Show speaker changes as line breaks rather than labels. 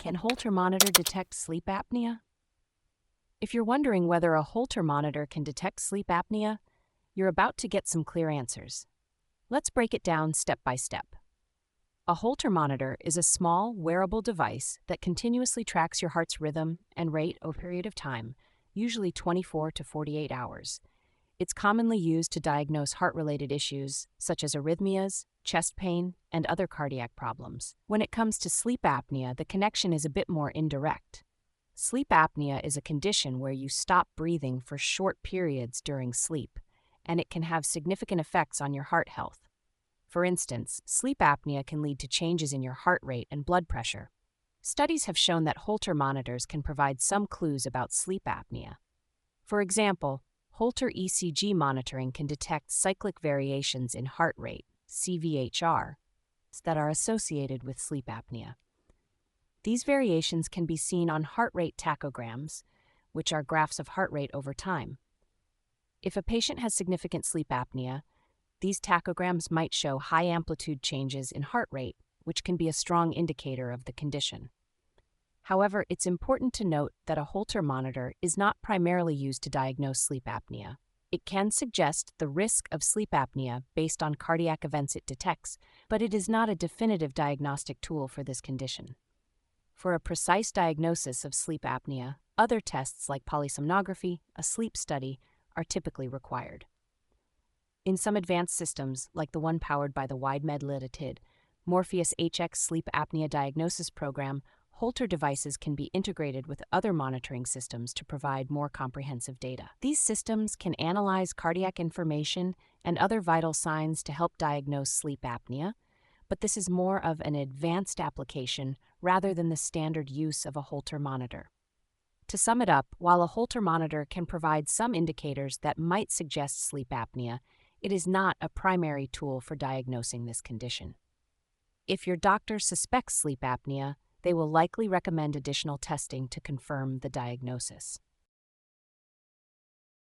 Can Holter monitor detect sleep apnea? If you're wondering whether a Holter monitor can detect sleep apnea, you're about to get some clear answers. Let's break it down step by step. A Holter monitor is a small, wearable device that continuously tracks your heart's rhythm and rate over a period of time, usually 24 to 48 hours. It's commonly used to diagnose heart-related issues such as arrhythmias, chest pain, and other cardiac problems. When it comes to sleep apnea, the connection is a bit more indirect. Sleep apnea is a condition where you stop breathing for short periods during sleep, and it can have significant effects on your heart health. For instance, sleep apnea can lead to changes in your heart rate and blood pressure. Studies have shown that Holter monitors can provide some clues about sleep apnea. For example, Holter ECG monitoring can detect cyclic variations in heart rate, CVHR, that are associated with sleep apnea. These variations can be seen on heart rate tachograms, which are graphs of heart rate over time. If a patient has significant sleep apnea, these tachograms might show high-amplitude changes in heart rate, which can be a strong indicator of the condition. However, it's important to note that a Holter monitor is not primarily used to diagnose sleep apnea. It can suggest the risk of sleep apnea based on cardiac events it detects, but it is not a definitive diagnostic tool for this condition. For a precise diagnosis of sleep apnea, other tests like polysomnography, a sleep study, are typically required. In some advanced systems, like the one powered by the WideMed Limited Morpheus HX Sleep Apnea Diagnosis Program, Holter devices can be integrated with other monitoring systems to provide more comprehensive data. These systems can analyze cardiac information and other vital signs to help diagnose sleep apnea, but this is more of an advanced application rather than the standard use of a Holter monitor. To sum it up, while a Holter monitor can provide some indicators that might suggest sleep apnea, it is not a primary tool for diagnosing this condition. If your doctor suspects sleep apnea, they will likely recommend additional testing to confirm the diagnosis.